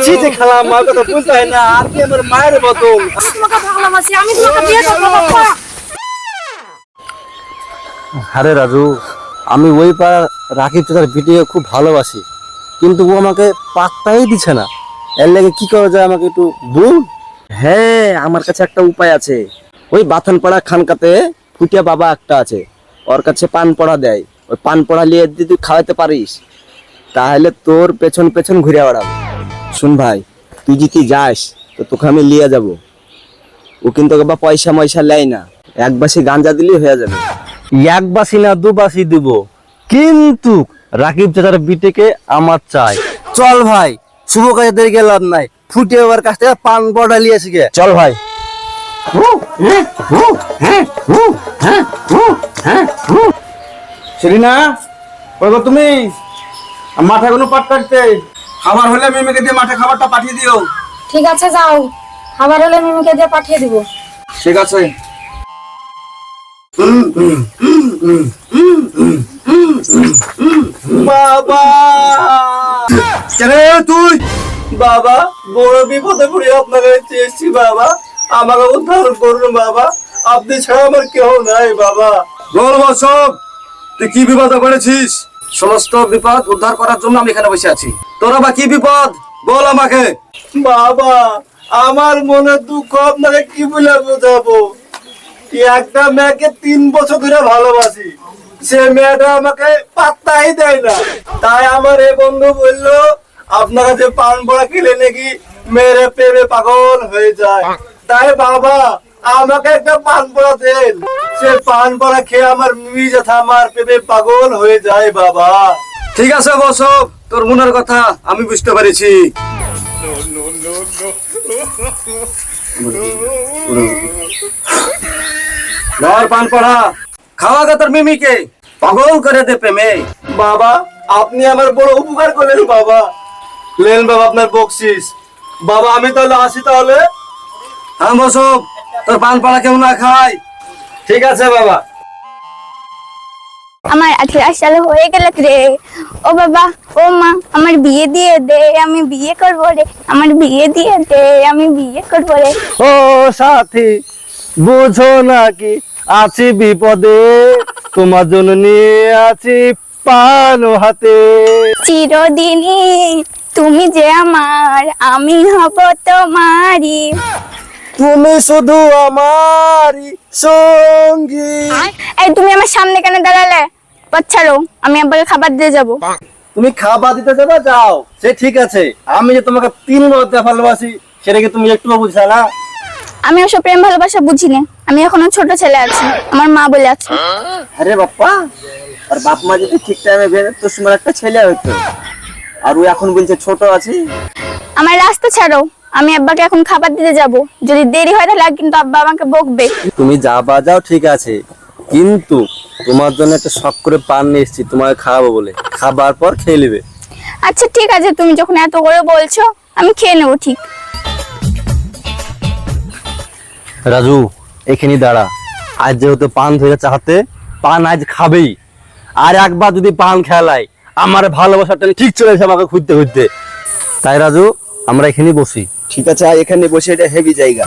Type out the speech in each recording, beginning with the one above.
ছিটে খেলা মা কথা বলতে হয় না, আপনি আমার মায়ের মতন। তোমাকে ভালোবাসি, আমি তোমাকে বিয়ে করবো বাপ্পা। আরে রাজু, আমি ওই পাড়ার রাকিব চাচার ভিডিও খুব ভালোবাসি, কিন্তু ও আমাকে পাত্তাই দিচ্ছে না। এর লেগে কি করা যায় আমাকে একটু বল। হ্যাঁ, আমার কাছে একটা উপায় আছে। ওই বাথানপাড়া খানকাতে ফুটিয়া বাবা একটা আছে, ওর কাছে পান পড়া দেয়। ওই পান পড়া নিয়ে যদি তুই খাওয়াতে পারিস, তাহলে তোর পেছন পেছন ঘুরে বেড়াবো। শুন ভাই, তুই যদি যাস তো তোকে আমি লিয়ে যাব। ও কিন্তু বা পয়সা ময়সা নেয় না, এক বাসি গাঞ্জা দিলেই হয়ে যাবে। এক বাসি না দু বাসি দিব, কিন্তু রাকিব চাচার বিটিকে আমার চাই। চল ভাই, শুভ কাজে দেরি গেলাম নাই, ফুটে ওর কাছ থেকে পান পড়া নিয়ে আসি গে। চল ভাই। সেলিনা, বলো তুমি মাঠে কোনো পাট কাটতে খাবার হলে মিমিকে দিয়ে মাঠে খাবারটা পাঠিয়ে দিও। ঠিক আছে, যাও, খাবার হলে মিমিকে দিয়ে পাঠিয়ে দিব। ঠিক আছে। বাবা তুই বাবা বড় বিপদে পড়ে আপনার কাছে এসেছি বাবা, আমাকে উদ্ধার করুন বাবা, আপনি ছাড়া আমার কেউ নাই বাবা। বল বসব, তুই কি বিপদে পড়েছিস? সমস্ত বিপদ উদ্ধার করার জন্য আমি এখানে বসে আছি। তোরা বা কি বিপদ বল আমাকে। বাবা, আমার মনে দুঃখ আপনাকে কি বলে বোঝাবো। একটা মেয়েকে 3 বছর ধরে ভালোবাসি, সে মেয়েটা আমাকে পাত্তাই দেয় না। তাই আমার এই বন্ধু বললো আপনারা যে পান পড়া খেলে নাকি মেরে প্রেমে পাগল হয়ে যায়। তাই বাবা আমাকে একটা পান পড়া দেন, সে পান পড়া খেয়ে আমার মিমি যথা আমার প্রেমে পাগল হয়ে যায় বাবা। ঠিক আছে বসব, তোর মনের কথা আমি বুঝতে পারছি। পান পড়া খাওয়া গে তোর মিমিকে, পাগল করে দে প্রেমে। বাবা আপনি আমার বড় উপকার করলেন বাবা, লেন বাবা আপনার বকশিস। বাবা আমি তাহলে আসি তাহলে। হ্যাঁ বসব, তোর পান পড়া কেউ না খায়। ঠিক আছে বাবা। আমার 18 সাল হয়ে গেল রে। ও বাবা, ও মা, আমার বিয়ে দিয়ে দে, আমি বিয়ে করবো রে। আমার বিয়ে দিয়ে দে, আমি বিয়ে করবো রে। ও সাথী, বুঝো নাকি আছি বিপদে, তোমার জন্য নিয়ে আছি পান হাতে। চিরদিনই তুমি যে আমার, আমি হব তোমারই। তুমি শুধু আমারই সঙ্গী। এই তুমি আমার সামনে কেন দাঁড়ালে? ছাড়ো, আমি আব্বাকে খাবার দিয়ে যাব। তুমি খাবার দিতে যাবে যাও, সে ঠিক আছে। আমি যে তোমাকে 3 বছর ভালোবাসি সেটা কি তুমি একটু বুঝছ না? আমি ওসব প্রেম ভালোবাসা বুঝি না, আমি এখনো ছোট ছেলে আছি, আমার মা বলে আছে। আরে বাপ্পা, আর বাপ মা যদি ঠিক টাইমে বের তোর সময় একটা ছেলে হইতো, আর ও এখন বলছে ছোট আছি। আমার রাস্তা ছাড়ো, আমি আব্বাকে এখন খাবার দিতে যাব। যদি দেরি হয় তাহলে কিন্তু আব্বা আমাকে বকবে। তুমি যাবা যাও ঠিক আছে, কিন্তু তোমার জন্য একটা শখ করে পান নিয়ে এসেছি তোমাকে খাওয়াবো বলে, খাবার পর খেয়ে নেবে। আচ্ছা ঠিক আছে, তুমি যখন এত করে বলছো আমি খেয়ে নেবো। ঠিক রাজু, এখানে দাঁড়া। আজ যেহেতু পান ধরে চাহাতে, পান আজ খাবেই। আর একবার যদি পান খেলাই আমার ভালোবাসাটা ঠিক চলে এসে আমাকে খুঁজতে খুঁজতে। তাই রাজু, আমরা এখানে বসি। ঠিক আছে, এখানে বসে, এটা হেভি জায়গা।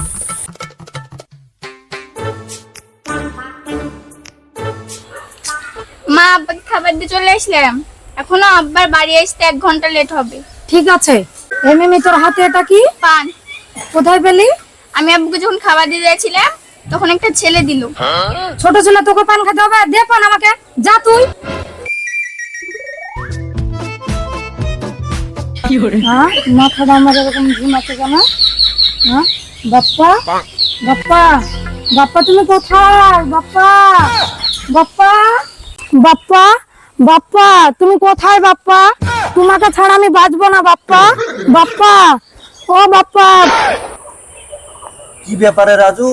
মা, আব্বাকে খাবার দিয়ে চলে আসলাম, এখনো আব্বার বাড়ি আসতে 1 ঘন্টা লেট হবে। ঠিক আছে। এই মিমি, তোর হাতে এটা কি? পান। কোথায় পেলি? আমি আব্বুকে যখন খাবার দিয়ে যাচ্ছিলাম তখন একটা ছেলে দিল। ছোট ছেলে, তোকে পান খেতে হবে? দে পান আমাকে, যা তুই। হ্যাঁ, মাথাটা আমার এরকম ঘুমাচ্ছে কেন? হ্যাঁ, বাপ্পা, বাপ্পা, বাপ্পা তুমি কোথায়? বাপ্পা, বাপ্পা, বাপ্পা, বাপ্পা তুমি কোথায়? বাপ্পা, তোমাকে ছাড়া আমি বাঁচবো না। বাপ্পা, বাপ্পা, ও বাপ্পা। কি ব্যাপারে রাজু,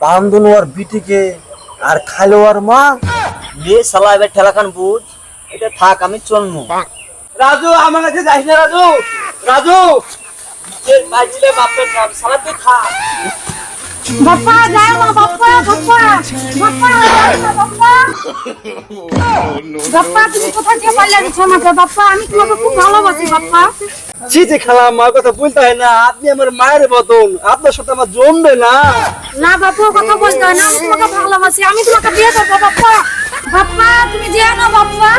পান দুন ওর বিটিকে আর খাইলো ওর মা। লে শালা, এবার ঠেলাখান বুঝ, এটা থাক, আমি চলমু। রাজু আমার কাছে যাইস না রাজু। রাজু বাজলে বাপের নাম, শালা তুই থাক। বাপ্পা যাও না বাপ্পা, বাপ্পা, বাপ্পা, যাও না, বাপ্পা। বাপ্পা তুমি কোথায় গিয়ে পালিয়ে গেছো আমাকে? বাপ্পা আমি তোমাকে খুব ভালোবাসি বাপ্পা। ছি ছি খালা, মার কথা বলতে হয় না, আপনি আমার মায়ের মতন, আপনার সাথে আমার জমবে না। না বাপ্পা কথা বলতে হয় না, আমি তোমাকে ভালোবাসি, আমি তোমাকে বিয়ে করবো বাপ্পা। বাপ্পা তুমি যেও না বাপ্পা।